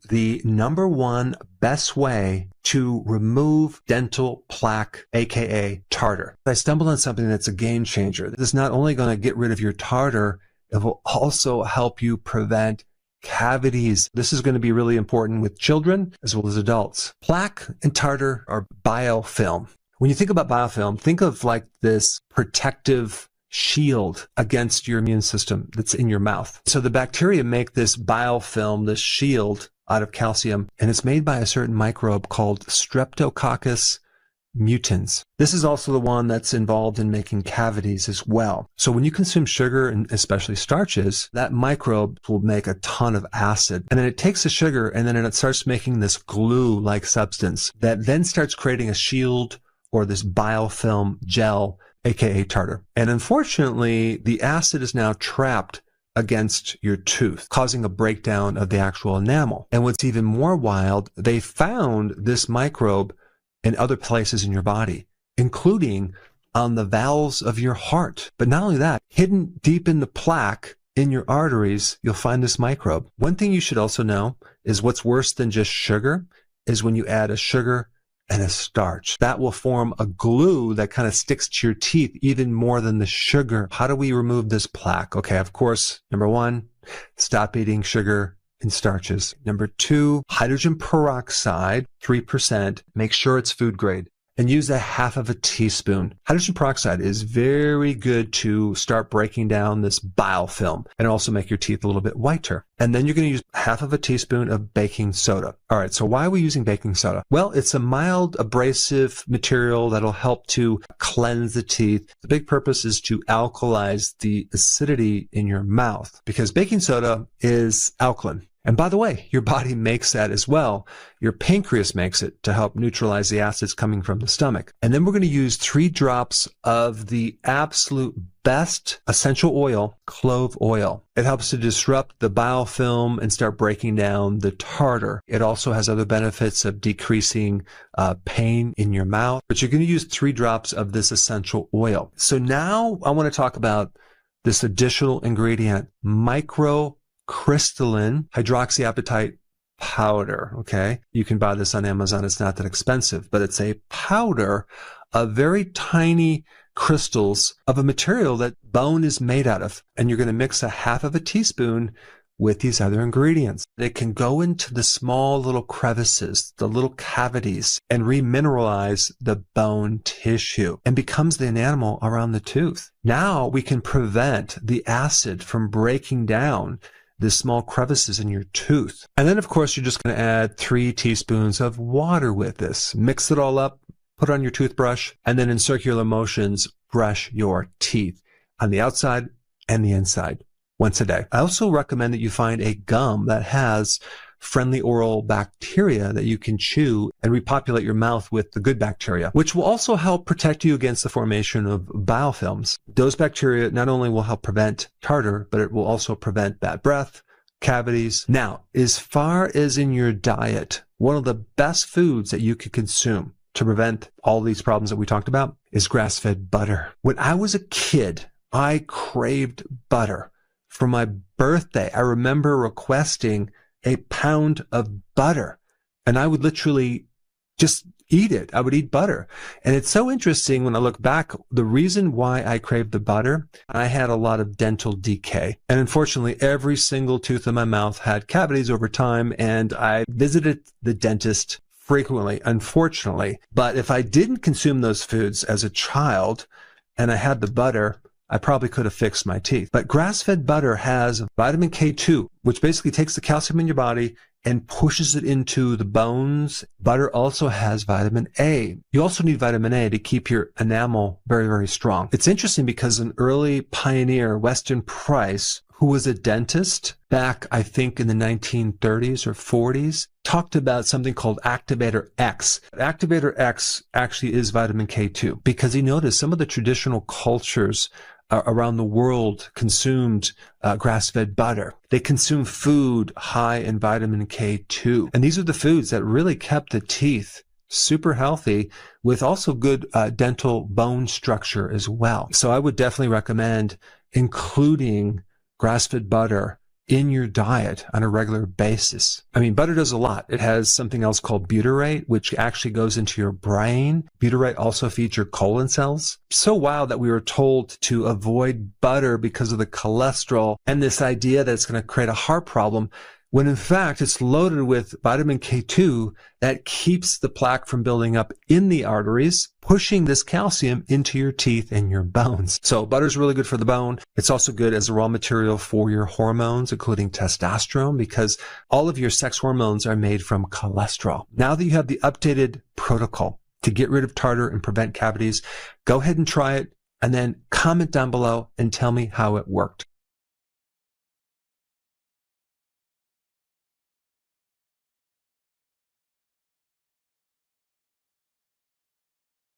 the number one best way to remove dental plaque, aka tartar. I stumbled on something that's a game changer. This is not only going to get rid of your tartar, it will also help you prevent cavities. This is going to be really important with children as well as adults. Plaque and tartar are biofilm. When you think about biofilm, think of like this protective shield against your immune system that's in your mouth. So the bacteria make this biofilm, this shield out of calcium, and it's made by a certain microbe called Streptococcus mutans. This is also the one that's involved in making cavities as well. So when you consume sugar and especially starches, that microbe will make a ton of acid. And then it takes the sugar and then it starts making this glue-like substance that then starts creating a shield or this biofilm gel, aka tartar. And unfortunately, the acid is now trapped against your tooth, causing a breakdown of the actual enamel. And what's even more wild, they found this microbe in other places in your body, including on the valves of your heart. But not only that, hidden deep in the plaque in your arteries, you'll find this microbe. One thing you should also know is what's worse than just sugar is when you add a sugar and a starch. That will form a glue that kind of sticks to your teeth even more than the sugar. How do we remove this plaque? Okay, of course, number one, stop eating sugar and starches. Number two, hydrogen peroxide, 3%. Make sure it's food grade. And use a half of a teaspoon. Hydrogen peroxide is very good to start breaking down this biofilm and also make your teeth a little bit whiter. And then you're going to use half of a teaspoon of baking soda. All right, so why are we using baking soda? Well, it's a mild abrasive material that'll help to cleanse the teeth. The big purpose is to alkalize the acidity in your mouth because baking soda is alkaline. And by the way, your body makes that as well. Your pancreas makes it to help neutralize the acids coming from the stomach. And then we're going to use 3 drops of the absolute best essential oil, clove oil. It helps to disrupt the biofilm and start breaking down the tartar. It also has other benefits of decreasing pain in your mouth. But you're going to use 3 drops of this essential oil. So now I want to talk about this additional ingredient, microcrystalline hydroxyapatite powder. Okay. You can buy this on Amazon. It's not that expensive, but it's a powder of very tiny crystals of a material that bone is made out of. And you're going to mix a half of a teaspoon with these other ingredients. It can go into the small little crevices, the little cavities, and remineralize the bone tissue and becomes the enamel around the tooth. Now we can prevent the acid from breaking down the small crevices in your tooth. And then, of course, you're just going to add 3 teaspoons of water with this. Mix it all up, put it on your toothbrush, and then in circular motions, brush your teeth on the outside and the inside once a day. I also recommend that you find a gum that has friendly oral bacteria that you can chew and repopulate your mouth with the good bacteria, which will also help protect you against the formation of biofilms. Those bacteria not only will help prevent tartar, but it will also prevent bad breath, cavities. Now, as far as in your diet, one of the best foods that you could consume to prevent all these problems that we talked about is grass-fed butter. When I was a kid, I craved butter. For my birthday, I remember requesting a pound of butter, and I would literally just eat it. I would eat butter. And it's so interesting when I look back, the reason why I craved the butter, I had a lot of dental decay. And unfortunately, every single tooth in my mouth had cavities over time, and I visited the dentist frequently, unfortunately. But if I didn't consume those foods as a child and I had the butter, I probably could have fixed my teeth. But grass-fed butter has vitamin K2, which basically takes the calcium in your body and pushes it into the bones. Butter also has vitamin A. You also need vitamin A to keep your enamel very, very strong. It's interesting because an early pioneer, Weston Price, who was a dentist back, I think, in the 1930s or 40s, talked about something called Activator X. Activator X actually is vitamin K2 because he noticed some of the traditional cultures around the world consumed grass-fed butter. They consumed food high in vitamin K2. And these are the foods that really kept the teeth super healthy with also good dental bone structure as well. So I would definitely recommend including grass-fed butter in your diet on a regular basis. I mean, butter does a lot. It has something else called butyrate, which actually goes into your brain. Butyrate also feeds your colon cells. So wild that we were told to avoid butter because of the cholesterol and this idea that it's going to create a heart problem, when in fact it's loaded with vitamin K2 that keeps the plaque from building up in the arteries, pushing this calcium into your teeth and your bones. So butter is really good for the bone. It's also good as a raw material for your hormones, including testosterone, because all of your sex hormones are made from cholesterol. Now that you have the updated protocol to get rid of tartar and prevent cavities, go ahead and try it, and then comment down below and tell me how it worked.